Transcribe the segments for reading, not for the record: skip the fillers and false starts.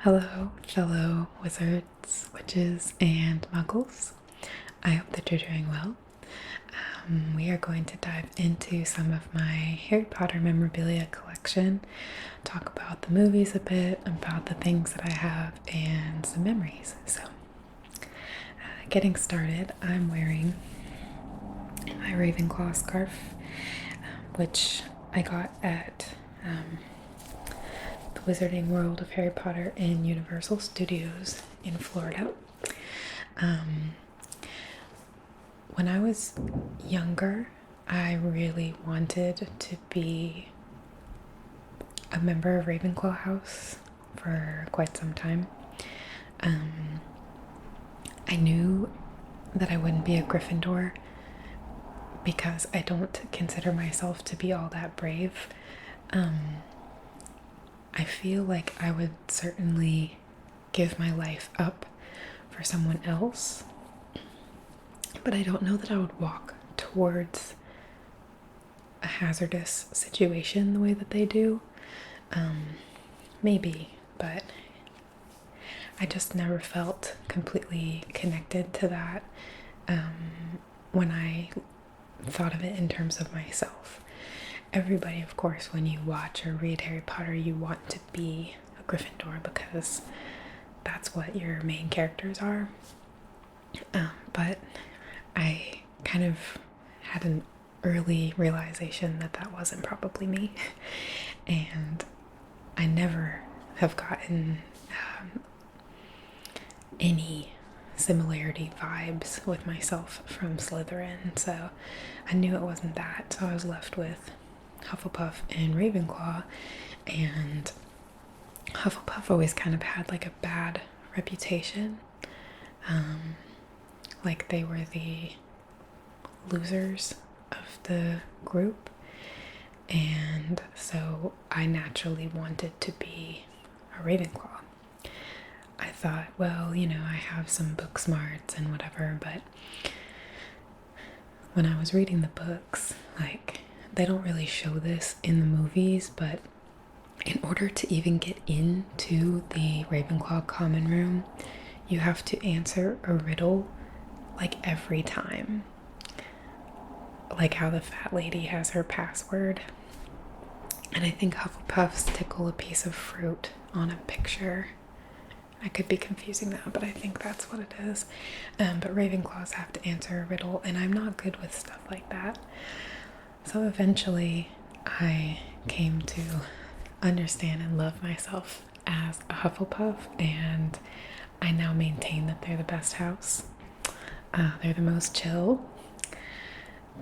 Hello, fellow wizards, witches, and muggles. I hope that you're doing well. We are going to dive into some of my Harry Potter memorabilia collection, talk about the movies a bit, about the things that I have, and some memories. So, getting started, I'm wearing my Ravenclaw scarf, which I got at the Wizarding World of Harry Potter in Universal Studios in Florida. When I was younger, I really wanted to be a member of Ravenclaw House for quite some time. I knew that I wouldn't be a Gryffindor because I don't consider myself to be all that brave. I feel like I would certainly give my life up for someone else, but I don't know that I would walk towards a hazardous situation the way that they do. Maybe, but I just never felt completely connected to that when I thought of it in terms of myself. Everybody, of course, when you watch or read Harry Potter, you want to be a Gryffindor because that's what your main characters are. But I kind of had an early realization that that wasn't probably me. And I never have gotten any similarity vibes with myself from Slytherin. So I knew it wasn't that. So I was left with Hufflepuff and Ravenclaw, and Hufflepuff always kind of had like a bad reputation, like they were the losers of the group, and so I naturally wanted to be a Ravenclaw. I thought, well, I have some book smarts and whatever, but when I was reading the books, they don't really show this in the movies, but in order to even get into the Ravenclaw common room, you have to answer a riddle every time. Like how the fat lady has her password. And I think Hufflepuffs tickle a piece of fruit on a picture. I could be confusing that, but I think that's what it is. But Ravenclaws have to answer a riddle, and I'm not good with stuff like that. So eventually, I came to understand and love myself as a Hufflepuff, and I now maintain that they're the best house. They're the most chill.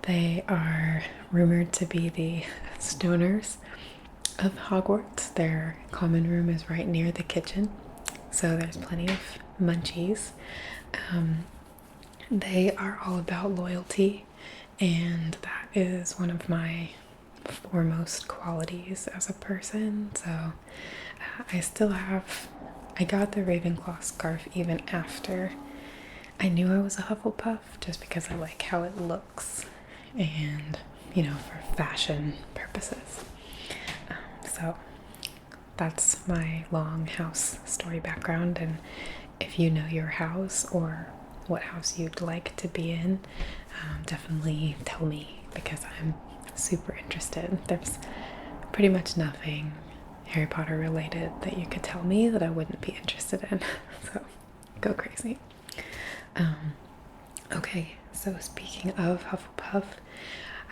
They are rumored to be the stoners of Hogwarts. Their common room is right near the kitchen, so there's plenty of munchies. They are all about loyalty, and that is one of my foremost qualities as a person. So I got the Ravenclaw scarf even after I knew I was a Hufflepuff, just because I like how it looks and, for fashion purposes. So that's my long house story background, and if you know your house or what house you'd like to be in, definitely tell me, because I'm super interested. There's pretty much nothing Harry Potter related that you could tell me that I wouldn't be interested in. So go crazy. Okay, so speaking of Hufflepuff,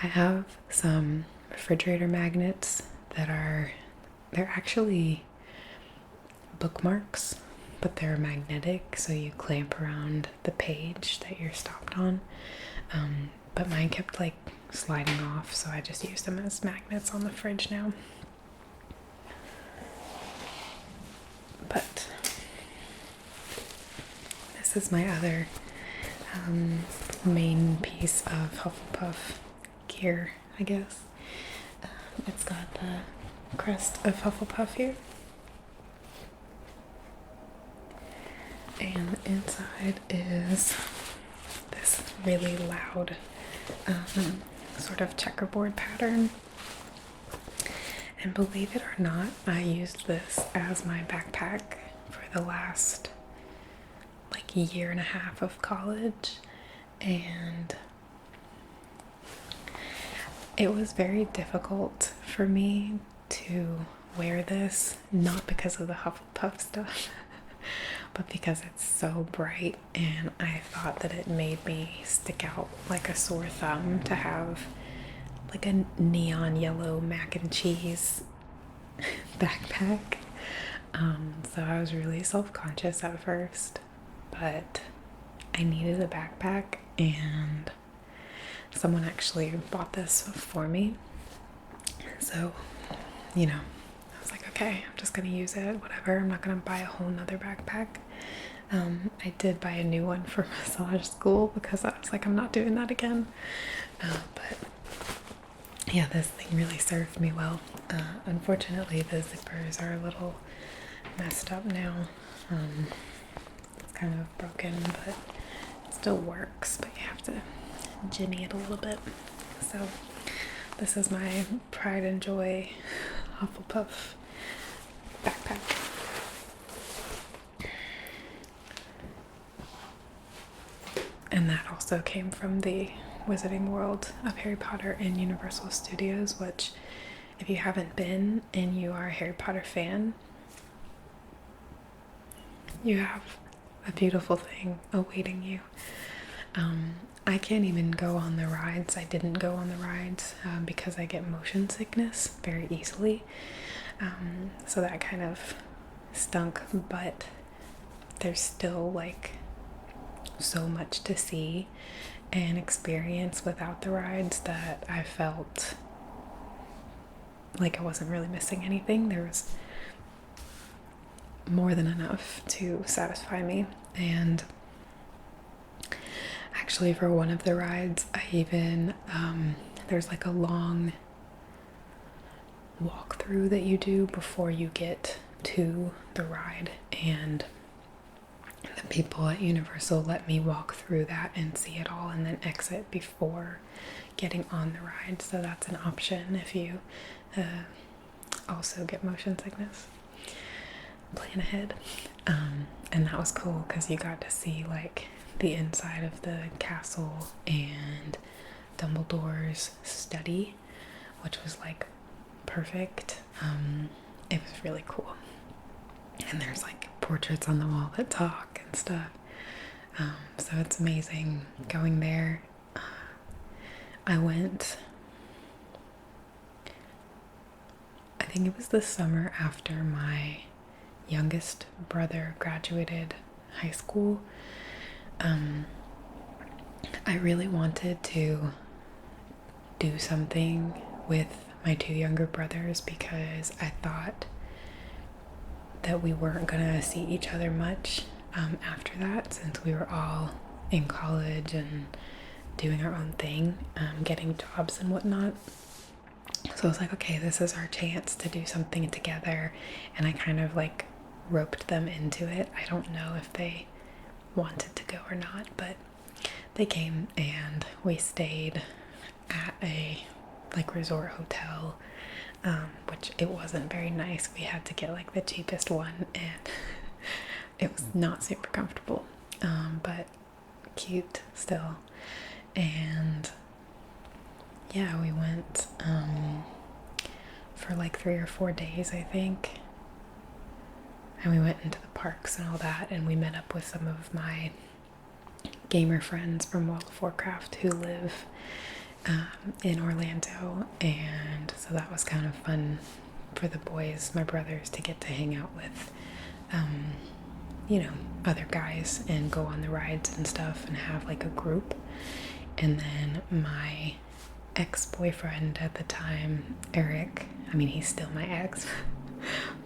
I have some refrigerator magnets they're actually bookmarks, but they're magnetic, so you clamp around the page that you're stopped on. But mine kept sliding off, so I just use them as magnets on the fridge now. But this is my other main piece of Hufflepuff gear, I guess. It's got the crest of Hufflepuff here, and inside is this really loud sort of checkerboard pattern. And believe it or not, I used this as my backpack for the last like year and a half of college, and it was very difficult for me to wear this, not because of the Hufflepuff stuff, but because it's so bright, and I thought that it made me stick out like a sore thumb to have like a neon yellow mac and cheese backpack. So I was really self-conscious at first, but I needed a backpack, and someone actually bought this for me. So, I was like, okay, I'm just gonna use it, whatever. I'm not gonna buy a whole nother backpack. I did buy a new one for massage school because I was like, I'm not doing that again. But yeah, this thing really served me well. Unfortunately, the zippers are a little messed up now. It's kind of broken, but it still works, but you have to jimmy it a little bit. So this is my Pride and Joy Hufflepuff backpack. And that also came from the Wizarding World of Harry Potter in Universal Studios, which, if you haven't been and you are a Harry Potter fan, you have a beautiful thing awaiting you. I can't even go on the rides. I didn't go on the rides because I get motion sickness very easily. So that kind of stunk, but there's still like so much to see and experience without the rides that I felt like I wasn't really missing anything. There was more than enough to satisfy me. And actually, for one of the rides, I even there's like a long walkthrough that you do before you get to the ride, and the people at Universal let me walk through that and see it all and then exit before getting on the ride. So that's an option if you also get motion sickness. Plan ahead. And that was cool because you got to see like the inside of the castle and Dumbledore's study, which was like perfect. It was really cool. And there's like portraits on the wall that talk and stuff. So it's amazing going there. I went, I think it was the summer after my youngest brother graduated high school. I really wanted to do something with my two younger brothers because I thought that we weren't gonna see each other much after that, since we were all in college and doing our own thing, getting jobs and whatnot. So I was like, okay, this is our chance to do something together, and I kind of like roped them into it. I don't know if they wanted to go or not, but they came and we stayed at a like resort hotel, which it wasn't very nice. We had to get like the cheapest one, and it was not super comfortable, but cute still. And yeah, we went for like 3 or 4 days, I think, and we went into the parks and all that, and we met up with some of my gamer friends from World of Warcraft who live in Orlando, and so that was kind of fun for the boys, my brothers, to get to hang out with other guys and go on the rides and stuff and have like a group. And then my ex-boyfriend at the time, Eric, I mean, he's still my ex,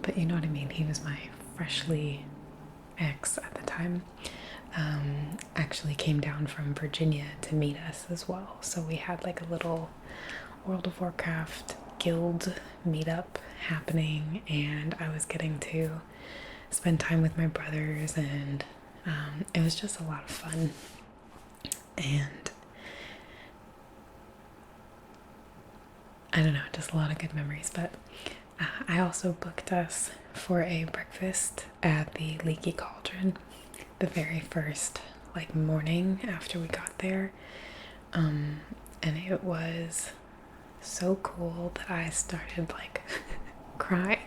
but you know what I mean, he was my freshly ex at the time, actually came down from Virginia to meet us as well. So we had like a little World of Warcraft guild meetup happening, and I was getting to spend time with my brothers, and it was just a lot of fun. And I don't know, just a lot of good memories. But I also booked us for a breakfast at the Leaky Cauldron the very first like morning after we got there, and it was so cool that I started like crying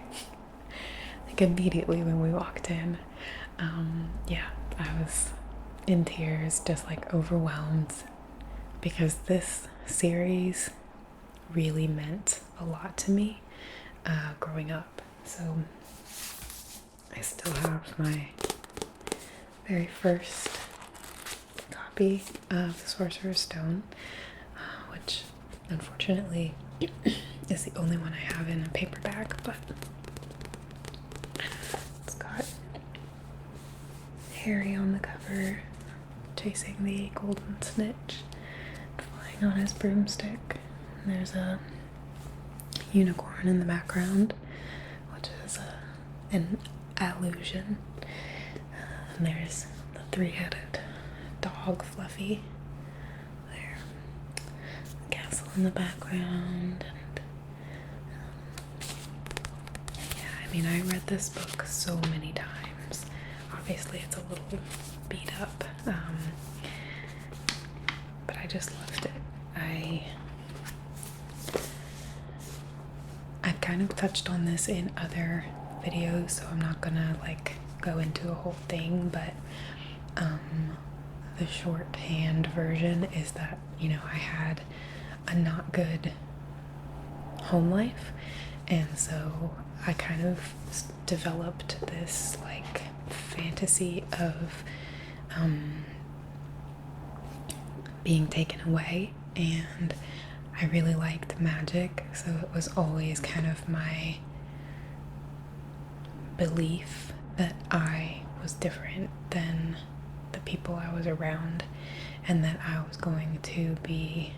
like immediately when we walked in. Yeah, I was in tears, just like overwhelmed, because this series really meant a lot to me growing up. So I still have my very first copy of the Sorcerer's Stone, which unfortunately is the only one I have in a paperback, but it's got Harry on the cover chasing the golden snitch, flying on his broomstick. And there's a unicorn in the background, which is an allusion. And there's the three-headed dog, Fluffy, there. The castle in the background. And yeah, I mean, I read this book so many times. Obviously, it's a little beat up, but I just loved it. I've kind of touched on this in other videos, so I'm not gonna like go into a whole thing, but the shorthand version is that, you know, I had a not good home life, and so I kind of developed this like fantasy of being taken away, and I really liked magic, so it was always kind of my belief that I was different than the people I was around, and that I was going to be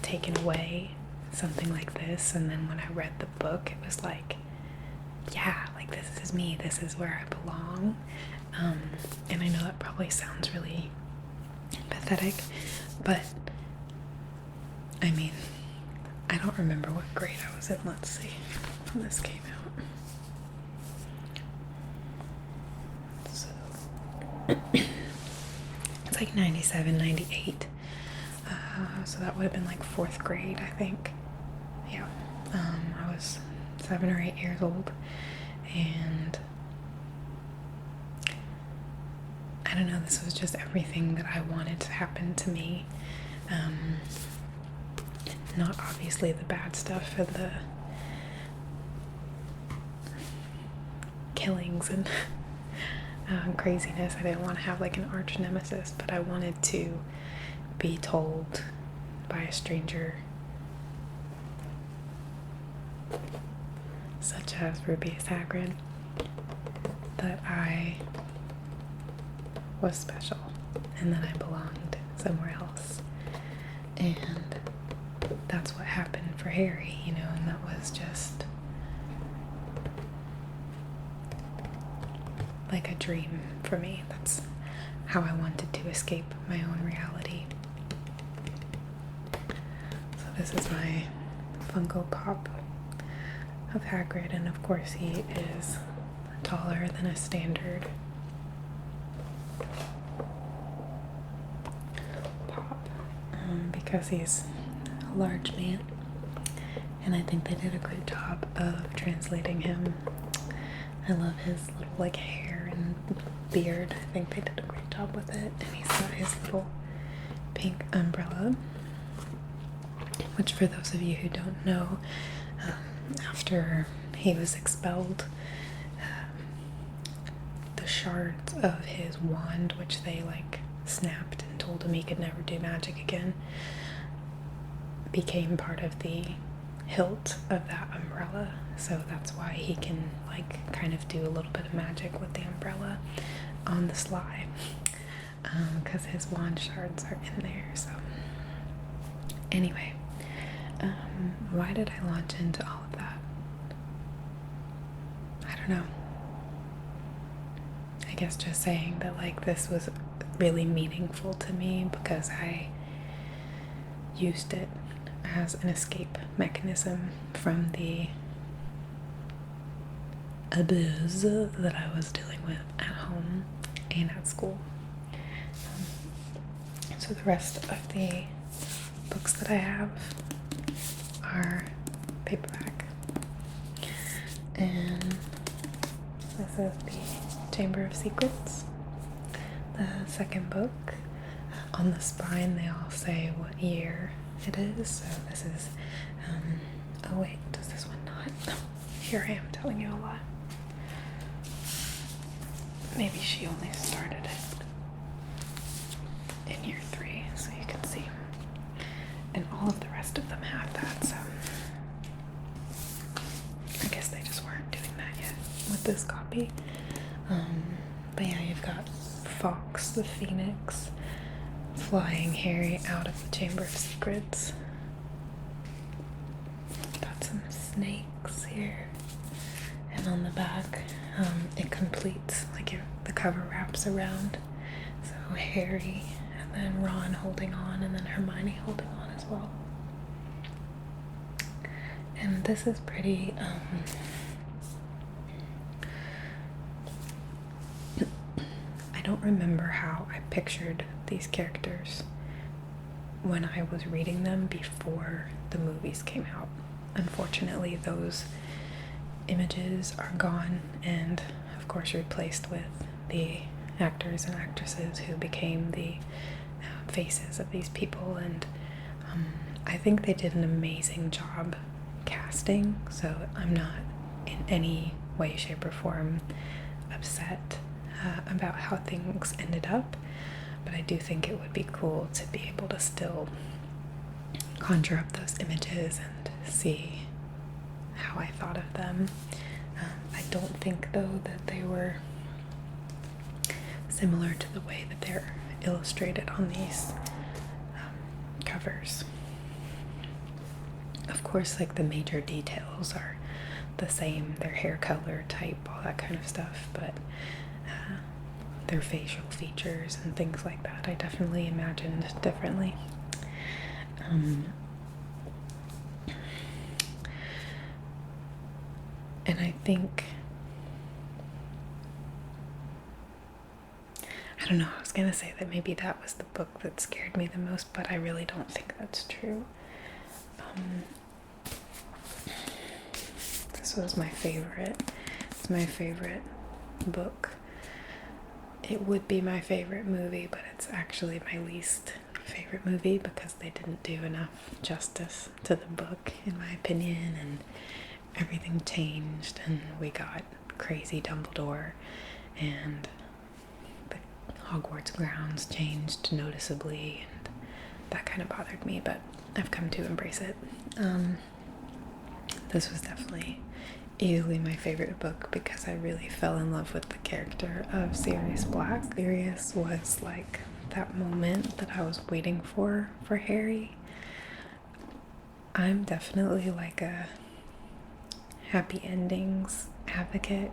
taken away, something like this. And then when I read the book, it was like, yeah, like this is me, this is where I belong. And I know that probably sounds really pathetic, but I mean, I don't remember what grade I was in. Let's see when this came out. So it's like 97, 98. So that would have been like 4th grade, I think. Yeah. I was 7 or 8 years old, and I don't know, this was just everything that I wanted to happen to me. Not obviously the bad stuff and the killings and craziness. I didn't want to have like an arch nemesis, but I wanted to be told by a stranger, such as Rubius Hagrid, that I was special and that I belonged somewhere else. And that's what happened for Harry, you know, and that was just like a dream for me. That's how I wanted to escape my own reality. So this is my Funko Pop of Hagrid, and of course he is taller than a standard pop, because he's a large man, and I think they did a great job of translating him. I love his little like hair and beard. I think they did a great job with it, and he's got his little pink umbrella, which for those of you who don't know, after he was expelled, the shards of his wand, which they like snapped and told him he could never do magic again, became part of the hilt of that umbrella. So that's why he can like kind of do a little bit of magic with the umbrella on the sly, because his wand shards are in there. So anyway, why did I launch into all of that? I don't know. I guess just saying that like this was really meaningful to me because I used it as an escape mechanism from the abyss that I was dealing with at home and at school. So the rest of the books that I have are paperback. And this is the Chamber of Secrets, the second book. On the spine they all say what year it is, so this is oh wait, does this one not? Here I am telling you a lot. Maybe she only started it in year 3, so you can see. And all of the rest of them have that, so I guess they just weren't doing that yet with this copy. But yeah, you've got Fawkes the Phoenix flying Harry out of the Chamber of Secrets. Got some snakes here. And on the back, it completes, like the cover wraps around. So Harry and then Ron holding on, and then Hermione holding on as well. And this is pretty, I don't remember how I pictured these characters when I was reading them before the movies came out. Unfortunately, those images are gone and of course replaced with the actors and actresses who became the faces of these people, and I think they did an amazing job casting, so I'm not in any way, shape, or form upset about how things ended up, but I do think it would be cool to be able to still conjure up those images and see how I thought of them. I don't think though that they were similar to the way that they're illustrated on these covers. Of course, like the major details are the same, their hair color, type, all that kind of stuff, but their facial features and things like that I definitely imagined differently. And I think, I don't know, I was gonna say that maybe that was the book that scared me the most, but I really don't think that's true. This was my favorite. It's my favorite book. It would be my favorite movie, but it's actually my least favorite movie because they didn't do enough justice to the book, in my opinion, and everything changed, and we got crazy Dumbledore, and the Hogwarts grounds changed noticeably, and that kind of bothered me, but I've come to embrace it. This was definitely easily my favorite book because I really fell in love with the character of Sirius Black. Sirius was like that moment that I was waiting for Harry. I'm definitely like a happy endings advocate.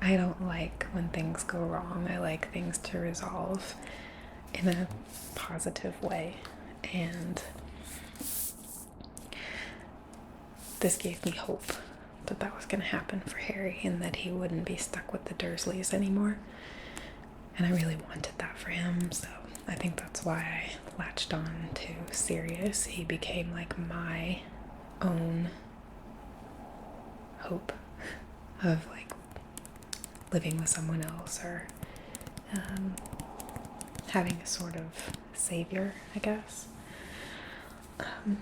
I don't like when things go wrong. I like things to resolve in a positive way, and this gave me hope that that was going to happen for Harry and that he wouldn't be stuck with the Dursleys anymore. And I really wanted that for him, so I think that's why I latched on to Sirius. He became like my own hope of like living with someone else, or having a sort of savior, I guess. And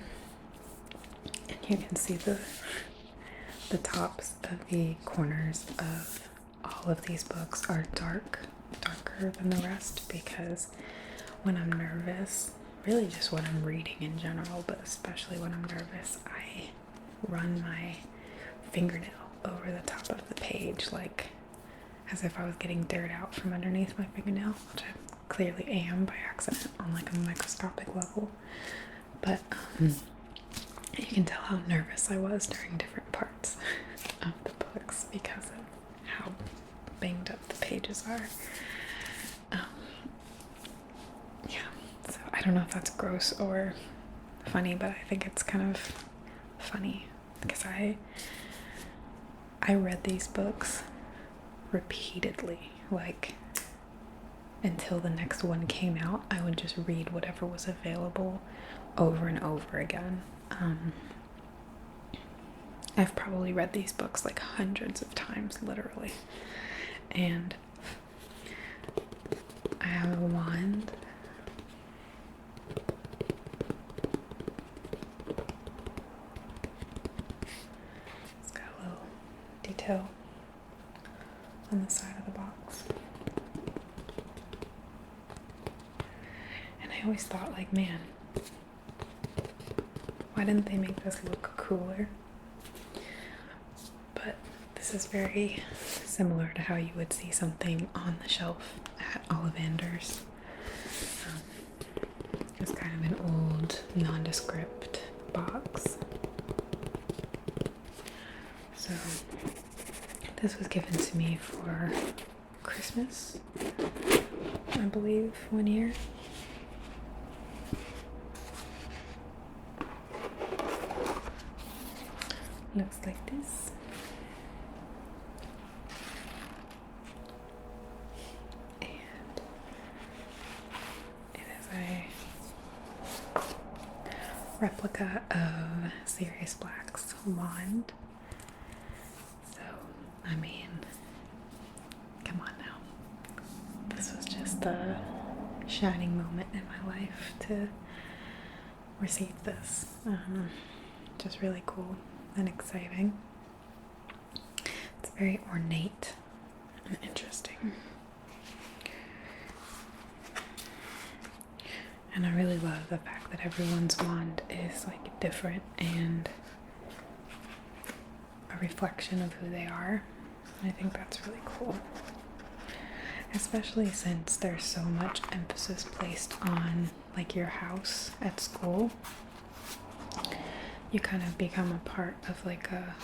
you can see the tops of the corners of all of these books are darker than the rest, because when I'm nervous, really just when I'm reading in general, but especially when I'm nervous, I run my fingernail over the top of the page, like as if I was getting dirt out from underneath my fingernail, which I clearly am by accident on like a microscopic level. But you can tell how nervous I was during different parts of the books because of how banged up the pages are. Yeah, so I don't know if that's gross or funny, but I think it's kind of funny because I I read these books repeatedly, like until the next one came out. I would just read whatever was available over and over again. I've probably read these books like hundreds of times, literally. And I have a wand. It's got a little detail on the side of the box. And I always thought, like, man, why didn't they make this look cooler? But this is very similar to how you would see something on the shelf at Ollivanders. It's kind of an old, nondescript box. So this was given to me for Christmas, I believe, one year. Looks like this. And it is a replica of Sirius Black's wand. So, I mean, come on now. This was just a shining moment in my life to receive this. Just really cool and exciting. It's very ornate and interesting. And I really love the fact that everyone's wand is like different and a reflection of who they are. I think that's really cool. Especially since there's so much emphasis placed on like your house at school. You kind of become a part of like a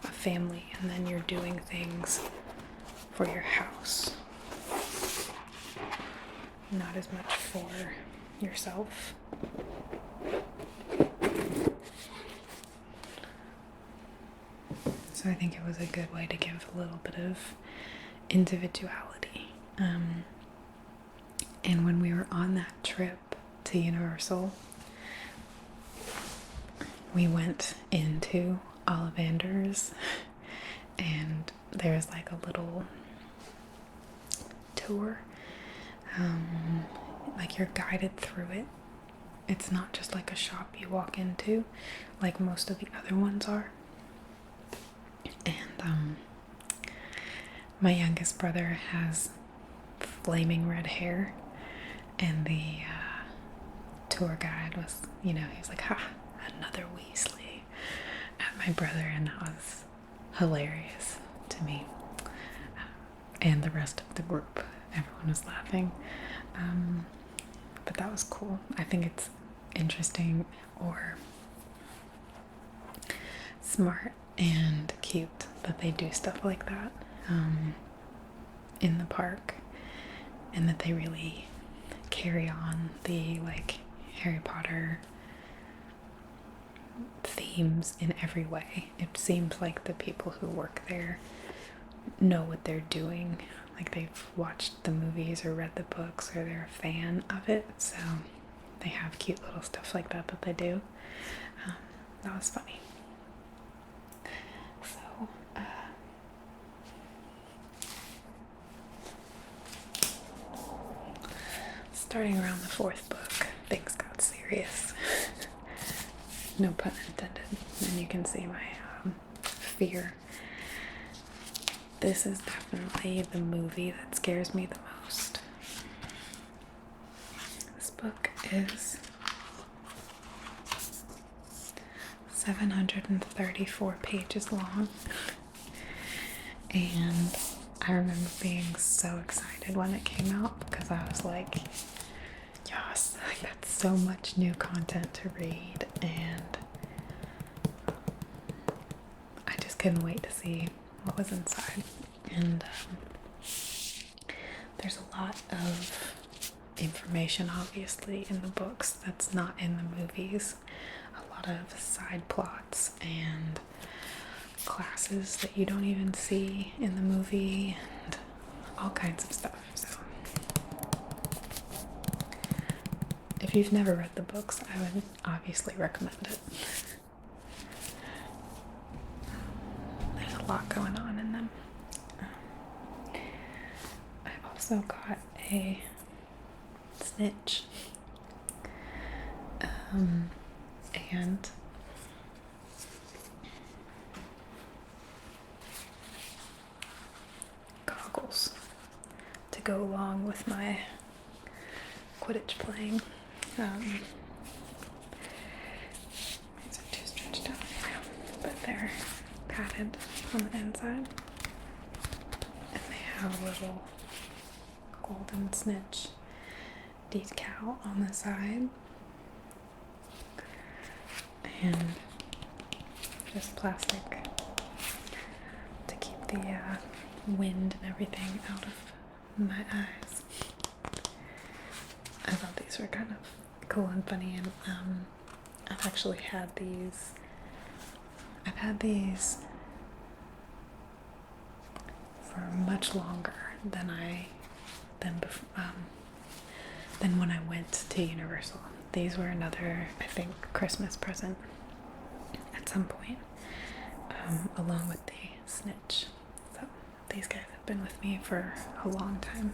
family, and then you're doing things for your house, not as much for yourself. So I think it was a good way to give a little bit of individuality. And when we were on that trip to Universal, we went into Ollivanders, and there's like a little tour, like you're guided through it. It's not just like a shop you walk into like most of the other ones are. And my youngest brother has flaming red hair, and the tour guide was, he was like, ha, another Weasley at my brother, and that was hilarious to me and the rest of the group. Everyone was laughing, but that was cool. I think it's interesting or smart and cute that they do stuff like that in the park, and that they really carry on the like Harry Potter themes in every way. It seems like the people who work there know what they're doing, like they've watched the movies or read the books, or they're a fan of it, so they have cute little stuff like that they do. That was funny. So starting around the fourth book, things got serious. No pun intended. And you can see my fear. This is definitely the movie that scares me the most. This book is 734 pages long. And I remember being so excited when it came out, because I was like, yes, like that's so much new content to read, and I just couldn't wait to see what was inside. And there's a lot of information obviously in the books that's not in the movies. A lot of side plots and classes that you don't even see in the movie and all kinds of stuff. So if you've never read the books, I would obviously recommend it. There's a lot going on in them. I also got a snitch. And goggles to go along with my Quidditch playing. These are too stretched out here, but they're padded on the inside. And they have a little golden snitch decal on the side. And just plastic to keep the wind and everything out of my eyes. I thought these were kind of cool and funny, and I've actually had these. I've had these for much longer than when I went to Universal. These were another, I think, Christmas present at some point, along with the snitch. So these guys have been with me for a long time.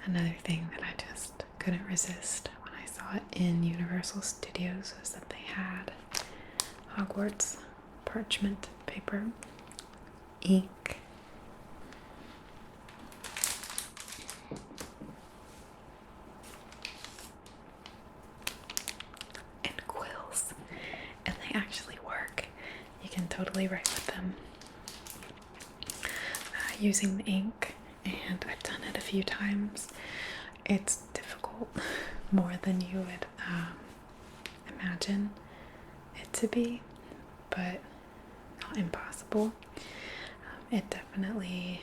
Another thing that I just couldn't resist when I saw it in Universal Studios was that they had Hogwarts parchment paper, ink, and quills, and they actually work. You can totally write with them using the ink, and I've done it a few times. It's difficult, more than you would imagine it to be, but not impossible. It definitely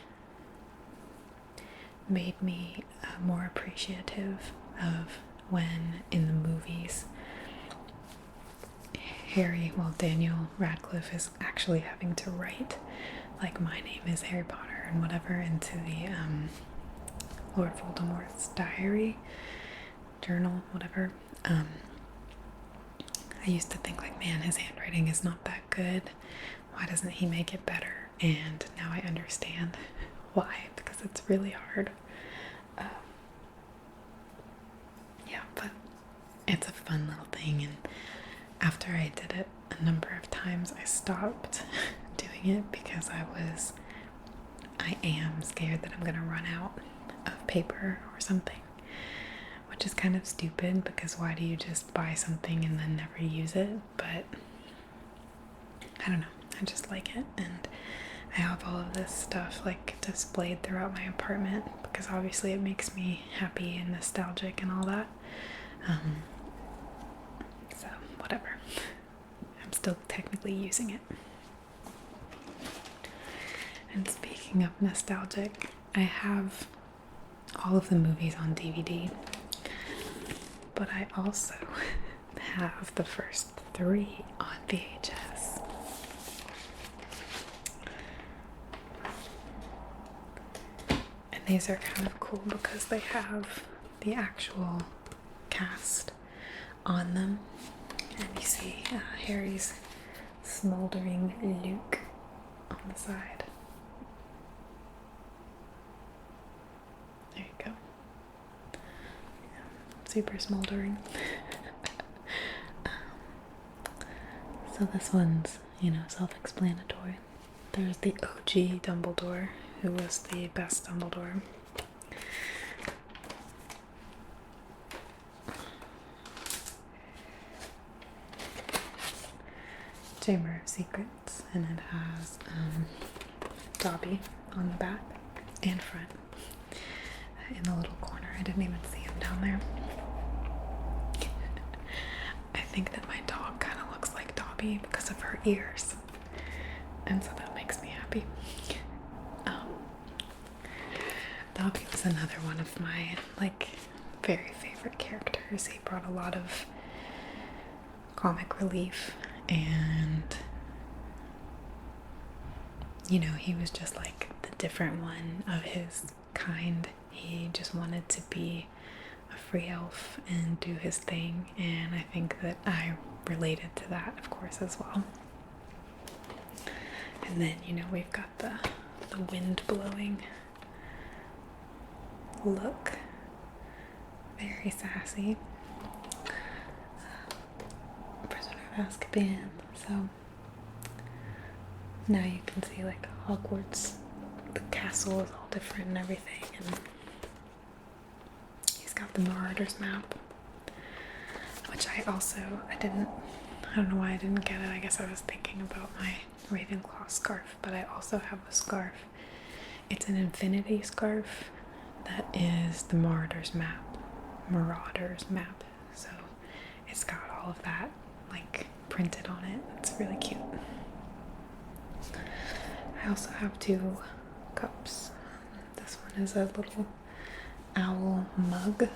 made me more appreciative of when in the movies Daniel Radcliffe is actually having to write, like, my name is Harry Potter and whatever, into the Lord Voldemort's diary, journal, whatever. I used to think, like, man, his handwriting is not that good. Why doesn't he make it better? And now I understand why, because it's really hard. Yeah, but it's a fun little thing, and after I did it a number of times, I stopped doing it because I am scared that I'm gonna run out of paper or something, which is kind of stupid, because why do you just buy something and then never use it? But I don't know, I just like it, and I have all of this stuff like displayed throughout my apartment because obviously it makes me happy and nostalgic and all that. So whatever, I'm still technically using it. And speaking of nostalgic, I have all of the movies on DVD, but I also have the first 3 on VHS. And these are kind of cool because they have the actual cast on them. And you see Harry's smoldering Luke on the side. There you go. Super smoldering. So this one's, self-explanatory. There's the OG Dumbledore, who was the best Dumbledore. Chamber of Secrets, and it has Dobby on the back and front. In the little corner, I didn't even see him down there. I think that my dog kind of looks like Dobby because of her ears, and so that makes me happy. Dobby was another one of my very favorite characters. He brought a lot of comic relief and you know, he was just like the different one of his kind. He just wanted to be a free elf and do his thing, and I think that I related to that, of course, as well. And then, you know, we've got the wind blowing look. Very sassy. Prisoner of Azkaban. So now you can see like Hogwarts. The castle is all different and everything. And he's got the Marauders map, which I don't know why I didn't get it. I guess I was thinking about my Ravenclaw scarf, but I also have a scarf. It's an infinity scarf that is the Marauders map. So it's got all of that like printed on it. It's really cute. I also have 2 cups. This one is a little owl mug.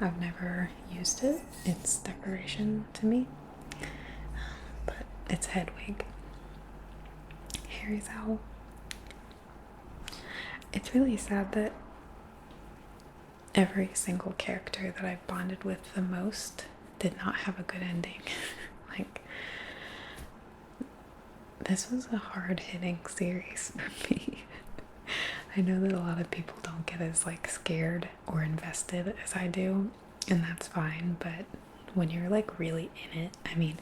I've never used it. It's decoration to me. But it's Hedwig. Harry's owl. It's really sad that every single character that I bonded with the most did not have a good ending. Like, this was a hard-hitting series for me. I know that a lot of people don't get as like scared or invested as I do, and that's fine, but when you're like really in it, I mean,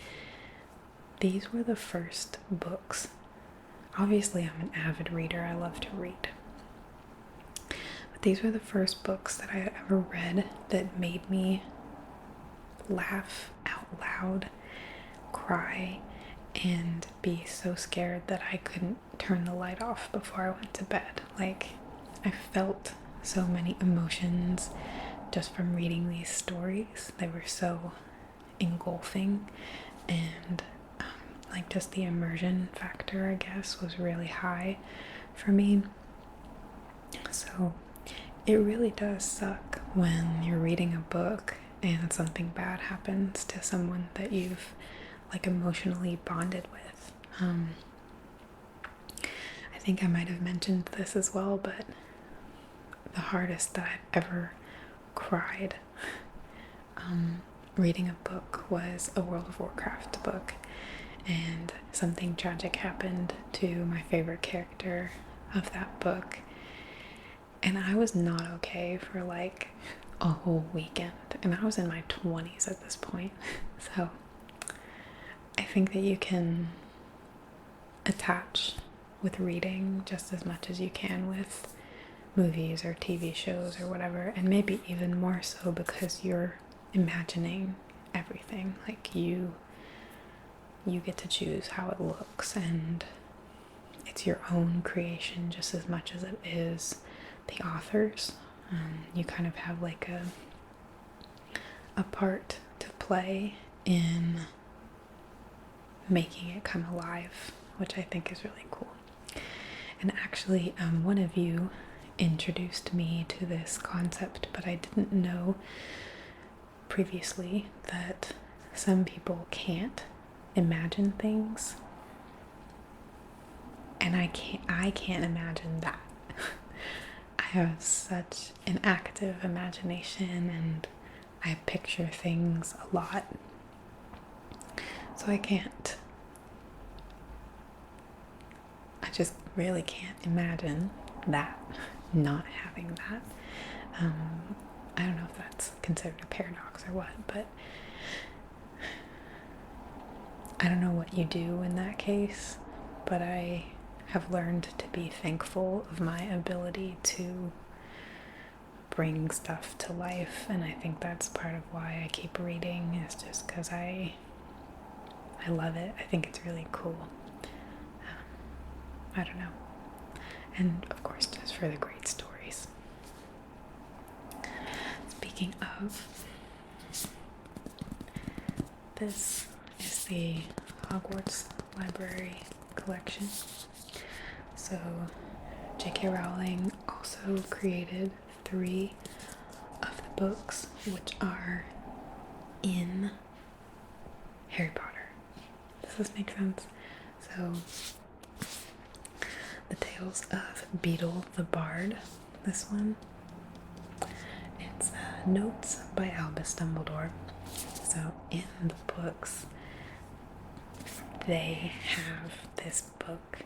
these were the first books. Obviously, I'm an avid reader. I love to read. But these were the first books that I ever read that made me laugh out loud, cry, and be so scared that I couldn't turn the light off before I went to bed. Like, I felt so many emotions just from reading these stories. They were so engulfing, and like just the immersion factor, I guess, was really high for me. So it really does suck when you're reading a book and something bad happens to someone that you've like emotionally bonded with. I think I might have mentioned this as well, but the hardest that I've ever cried reading a book was a World of Warcraft book, and something tragic happened to my favorite character of that book, and I was not okay for like a whole weekend, and I was in my 20s at this point. So I think that you can attach with reading just as much as you can with movies or TV shows or whatever, and maybe even more so because you're imagining everything. Like you get to choose how it looks, and it's your own creation just as much as it is the author's. You kind of have like a part to play in making it come alive, which I think is really cool. And actually, one of you introduced me to this concept, but I didn't know previously that some people can't imagine things, and I can't imagine that. I have such an active imagination, and I picture things a lot, so I just really can't imagine that, not having that. I don't know if that's considered a paradox or what, but I don't know what you do in that case, but I have learned to be thankful of my ability to bring stuff to life, and I think that's part of why I keep reading, is just because I love it. I think it's really cool. I don't know. And of course, just for the great stories. Speaking of, this is the Hogwarts Library collection. So J.K. Rowling also created 3 of the books which are in Harry Potter. this make sense? So, The Tales of Beetle the Bard, this one. It's notes by Albus Dumbledore. So in the books, they have this book,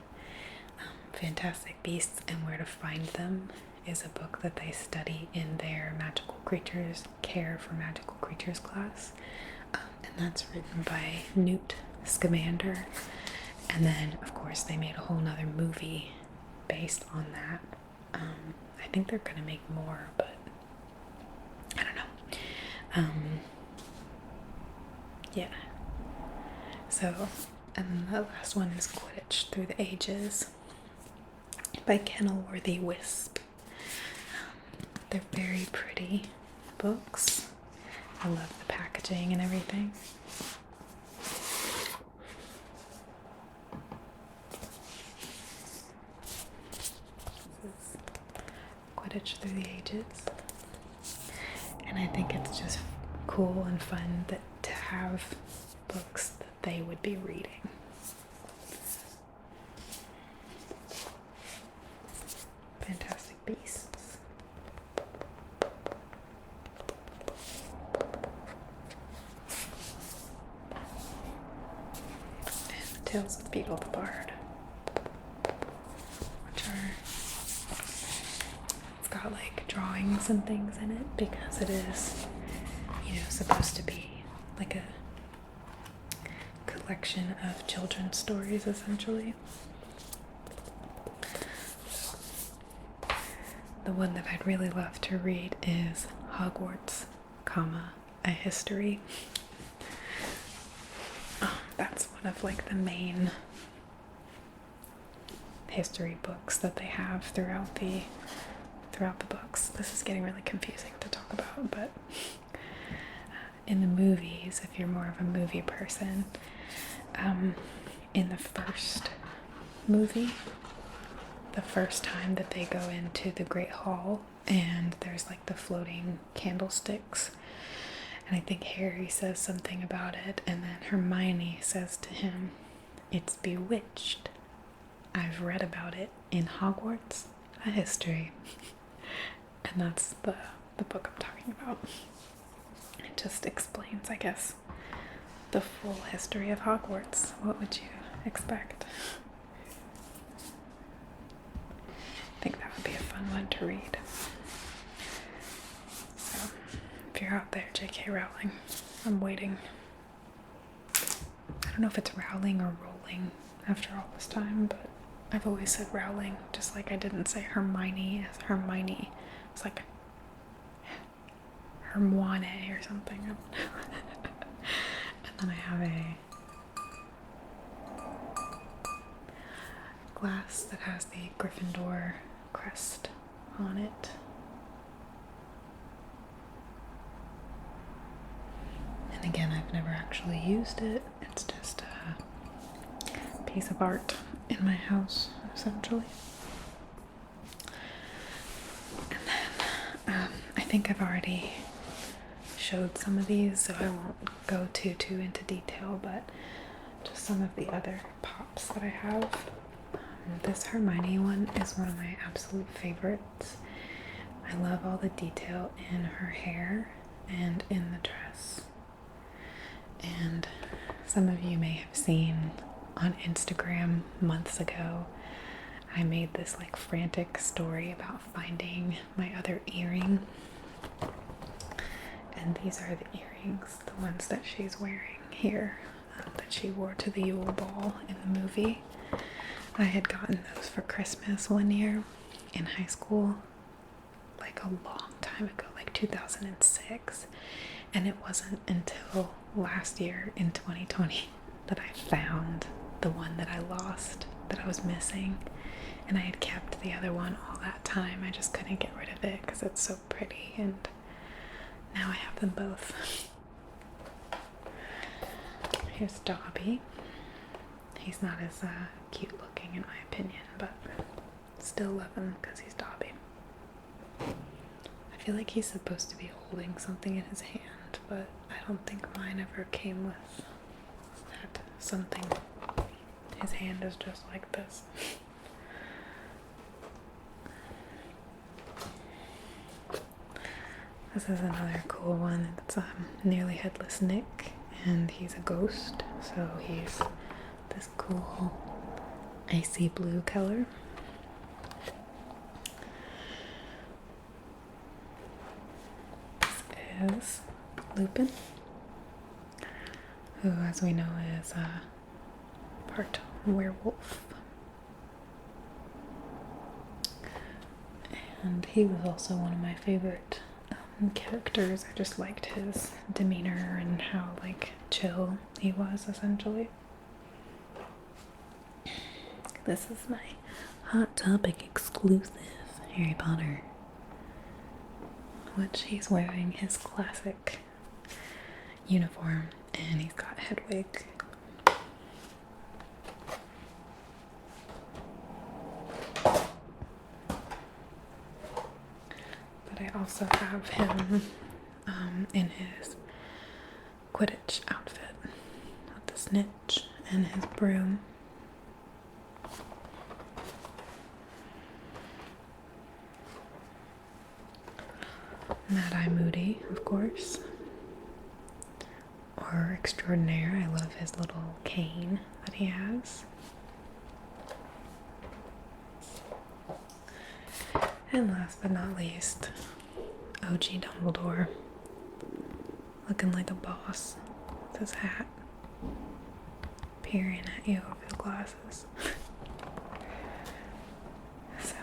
Fantastic Beasts and Where to Find Them, is a book that they study in their Magical Creatures Care for Magical Creatures class. And that's written by Newt Scamander. And then, of course, they made a whole nother movie based on that. I think they're going to make more, but I don't know. Yeah. So, and the last one is Quidditch Through the Ages by Kenilworthy Wisp. They're very pretty books. I love the packaging and everything. This is Quidditch Through the Ages. And I think it's just cool and fun to have books that they would be reading. Fantastic Beasts. And Tales of Beetle the Bard, which are, it's got like drawings and things in it because it is, supposed to be like a collection of children's stories, essentially. The one that I'd really love to read is Hogwarts, A History. That's one of like the main history books that they have throughout the books. This is getting really confusing to talk about, but in the movies, if you're more of a movie person, in the first movie, the first time that they go into the Great Hall and there's like the floating candlesticks, and I think Harry says something about it, and then Hermione says to him, "It's bewitched. I've read about it in Hogwarts, A History." And that's the book I'm talking about. It just explains, I guess, the full history of Hogwarts. What would you expect? I think that would be a fun one to read. So, if you're out there, J.K. Rowling, I'm waiting. I don't know if it's Rowling or Rowling after all this time, but I've always said Rowling, just like I didn't say Hermione as Hermione. It's like Hermione or something. And then I have a glass that has the Gryffindor crest on it. And again, I've never actually used it. It's just a piece of art in my house, essentially. And then I think I've already showed some of these, so I won't go too into detail, but just some of the other pops that I have. This Hermione one is one of my absolute favorites. I love all the detail in her hair and in the dress. And some of you may have seen on Instagram months ago, I made this like frantic story about finding my other earring. And these are the earrings, the ones that she's wearing here, that she wore to the Yule Ball in the movie. I had gotten those for Christmas one year in high school, like a long time ago, like 2006. And it wasn't until last year in 2020 that I found the one that I lost, that I was missing. And I had kept the other one all that time. I just couldn't get rid of it because it's so pretty, and now I have them both. Here's Dobby. He's not as cute looking in my opinion, but still love him because he's Dobby. I feel like he's supposed to be holding something in his hand, but I don't think mine ever came with that something. His hand is just like this. This is another cool one. It's nearly headless Nick, and he's a ghost, so he's this cool icy blue color. This is Lupin, who, as we know, is part werewolf. And he was also one of my favorite characters. I just liked his demeanor and how, like, chill he was, essentially. This is my Hot Topic exclusive Harry Potter, which he's wearing his classic uniform, and he's got a head wig. But I also have him in his Quidditch outfit with the snitch and his broom. Mad-Eye Moody, of course. Or Extraordinaire. I love his little cane that he has. And last but not least, OG Dumbledore. Looking like a boss with his hat. Peering at you over the glasses. So,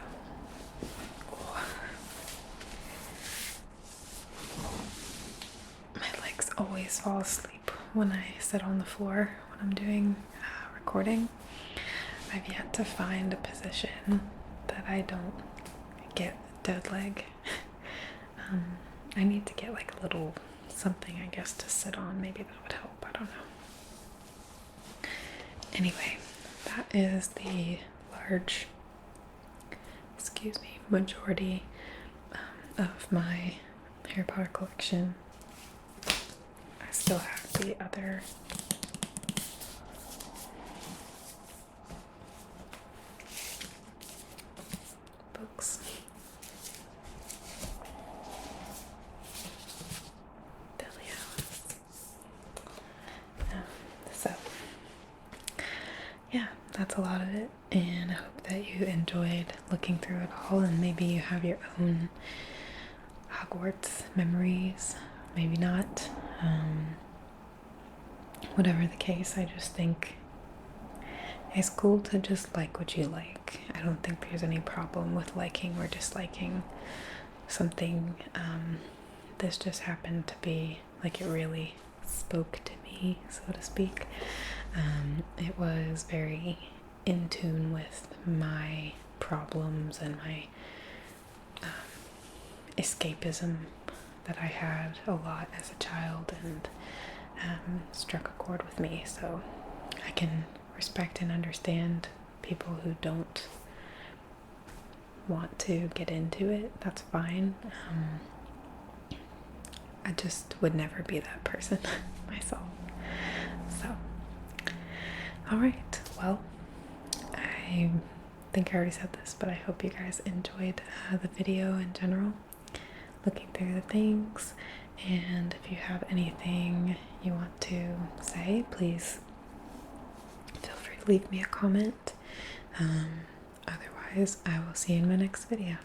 my legs always fall asleep when I sit on the floor when I'm doing recording. I've yet to find a position that I don't get dead leg. I need to get like a little something, I guess, to sit on. Maybe that would help. I don't know. Anyway, that is the large, majority of my Harry Potter collection. I still have the other books. So, yeah, that's a lot of it, and I hope that you enjoyed looking through it all, and maybe you have your own Hogwarts memories, maybe not. Whatever the case, I just think it's cool to just like what you like. I don't think there's any problem with liking or disliking something. This just happened to be like, it really spoke to me, so to speak. It was very in tune with my problems and my escapism that I had a lot as a child, and struck a chord with me. So I can respect and understand people who don't want to get into it. That's fine. I just would never be that person myself. So, alright, well, I think I already said this, but I hope you guys enjoyed the video in general, looking through the things. And if you have anything you want to say, please feel free to leave me a comment. Otherwise, I will see you in my next video.